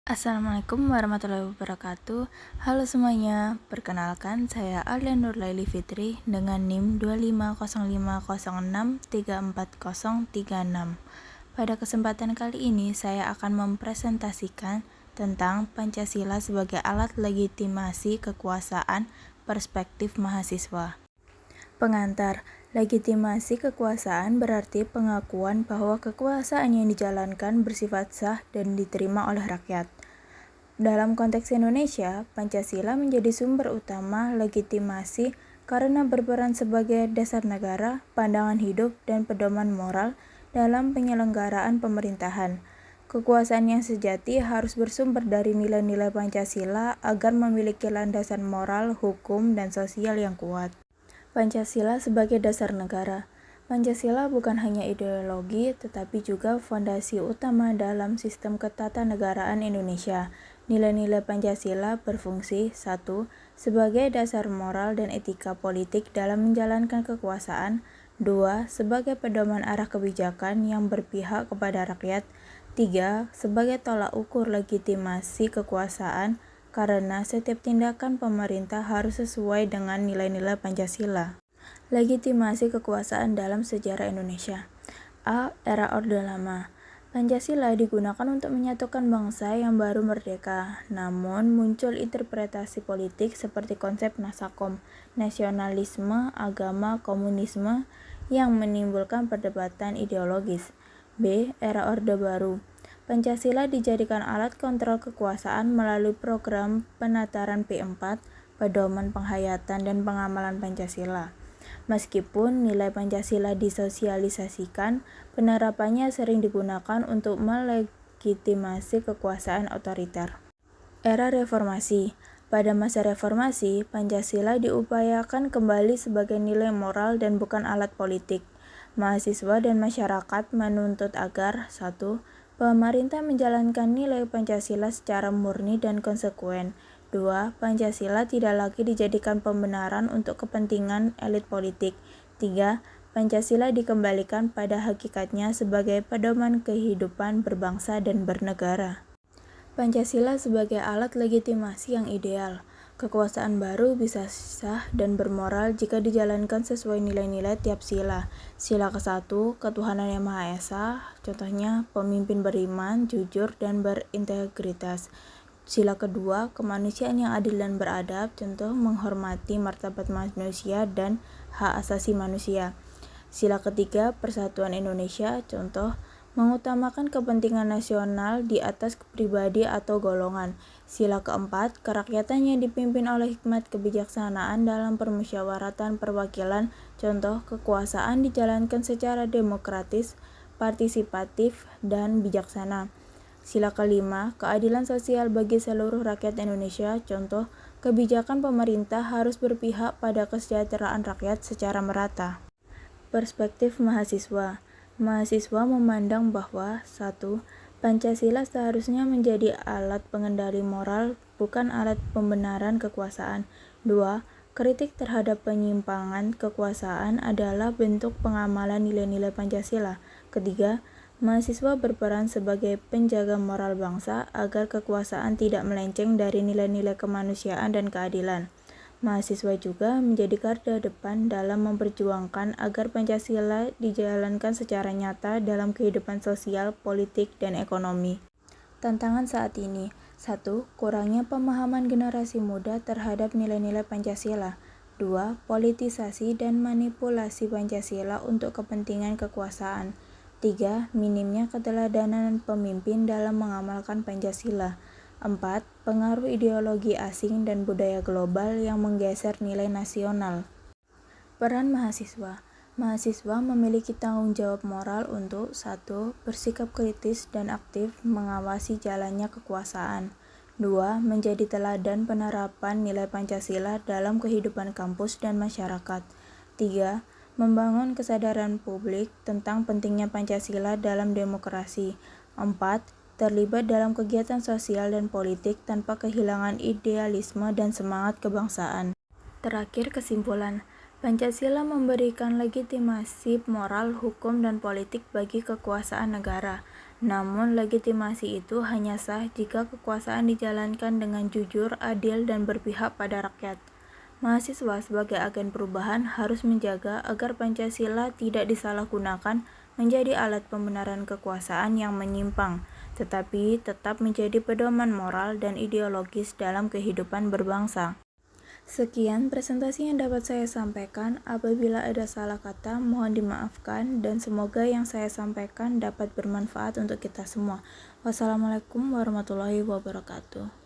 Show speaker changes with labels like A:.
A: Assalamualaikum warahmatullahi wabarakatuh. Halo semuanya, perkenalkan saya Alia Nurlaili Fitri dengan NIM 250506340036. Pada kesempatan kali ini saya akan mempresentasikan tentang Pancasila sebagai alat legitimasi kekuasaan perspektif mahasiswa. Pengantar, legitimasi kekuasaan berarti pengakuan bahwa kekuasaan yang dijalankan bersifat sah dan diterima oleh rakyat. Dalam konteks Indonesia, Pancasila menjadi sumber utama legitimasi karena berperan sebagai dasar negara, pandangan hidup, dan pedoman moral dalam penyelenggaraan pemerintahan. Kekuasaan yang sejati harus bersumber dari nilai-nilai Pancasila agar memiliki landasan moral, hukum, dan sosial yang kuat. Pancasila sebagai dasar negara. Pancasila bukan hanya ideologi, tetapi juga fondasi utama dalam sistem ketatanegaraan Indonesia. Nilai-nilai Pancasila berfungsi 1. Sebagai dasar moral dan etika politik dalam menjalankan kekuasaan. 2. Sebagai pedoman arah kebijakan yang berpihak kepada rakyat. 3. Sebagai tolak ukur legitimasi kekuasaan, karena setiap tindakan pemerintah harus sesuai dengan nilai-nilai Pancasila. Legitimasi kekuasaan dalam sejarah Indonesia. A. Era Orde Lama. Pancasila digunakan untuk menyatukan bangsa yang baru merdeka, namun muncul interpretasi politik seperti konsep nasakom, nasionalisme, agama, komunisme, yang menimbulkan perdebatan ideologis. B. Era Orde Baru. Pancasila dijadikan alat kontrol kekuasaan melalui program penataran P4, pedoman penghayatan dan pengamalan Pancasila. Meskipun nilai Pancasila disosialisasikan, penerapannya sering digunakan untuk melegitimasi kekuasaan otoriter. Era Reformasi. Pada masa reformasi, Pancasila diupayakan kembali sebagai nilai moral dan bukan alat politik. Mahasiswa dan masyarakat menuntut agar 1. Pemerintah menjalankan nilai Pancasila secara murni dan konsekuen. 2. Pancasila tidak lagi dijadikan pembenaran untuk kepentingan elit politik. 3. Pancasila dikembalikan pada hakikatnya sebagai pedoman kehidupan berbangsa dan bernegara. Pancasila sebagai alat legitimasi yang ideal. Kekuasaan baru bisa sah dan bermoral jika dijalankan sesuai nilai-nilai tiap sila. Sila ke-1, ketuhanan yang Maha Esa, contohnya pemimpin beriman, jujur, dan berintegritas. Sila kedua, kemanusiaan yang adil dan beradab, contoh menghormati martabat manusia dan hak asasi manusia. Sila ketiga, persatuan Indonesia, contoh mengutamakan kepentingan nasional di atas pribadi atau golongan. Sila keempat, kerakyatan yang dipimpin oleh hikmat kebijaksanaan dalam permusyawaratan perwakilan, contoh kekuasaan dijalankan secara demokratis, partisipatif, dan bijaksana. Sila kelima, keadilan sosial bagi seluruh rakyat Indonesia, contoh kebijakan pemerintah harus berpihak pada kesejahteraan rakyat secara merata. Perspektif mahasiswa. Mahasiswa memandang bahwa 1. Pancasila seharusnya menjadi alat pengendali moral, bukan alat pembenaran kekuasaan. 2. Kritik terhadap penyimpangan kekuasaan adalah bentuk pengamalan nilai-nilai Pancasila. Ketiga, mahasiswa berperan sebagai penjaga moral bangsa agar kekuasaan tidak melenceng dari nilai-nilai kemanusiaan dan keadilan. Mahasiswa juga menjadi garda depan dalam memperjuangkan agar Pancasila dijalankan secara nyata dalam kehidupan sosial, politik, dan ekonomi. Tantangan saat ini. 1. Kurangnya pemahaman generasi muda terhadap nilai-nilai Pancasila. 2. Politisasi dan manipulasi Pancasila untuk kepentingan kekuasaan. 3. Minimnya keteladanan pemimpin dalam mengamalkan Pancasila. 4. Pengaruh ideologi asing dan budaya global yang menggeser nilai nasional. Peran mahasiswa. Mahasiswa memiliki tanggung jawab moral untuk 1. Bersikap kritis dan aktif mengawasi jalannya kekuasaan. 2. Menjadi teladan penerapan nilai Pancasila dalam kehidupan kampus dan masyarakat. 3. Membangun kesadaran publik tentang pentingnya Pancasila dalam demokrasi. 4. Terlibat dalam kegiatan sosial dan politik tanpa kehilangan idealisme dan semangat kebangsaan. Terakhir, kesimpulan. Pancasila memberikan legitimasi moral, hukum, dan politik bagi kekuasaan negara. Namun, legitimasi itu hanya sah jika kekuasaan dijalankan dengan jujur, adil, dan berpihak pada rakyat. Mahasiswa sebagai agen perubahan harus menjaga agar Pancasila tidak disalahgunakan menjadi alat pembenaran kekuasaan yang menyimpang, tetapi tetap menjadi pedoman moral dan ideologis dalam kehidupan berbangsa. Sekian presentasi yang dapat saya sampaikan. Apabila ada salah kata, mohon dimaafkan dan semoga yang saya sampaikan dapat bermanfaat untuk kita semua. Wassalamualaikum warahmatullahi wabarakatuh.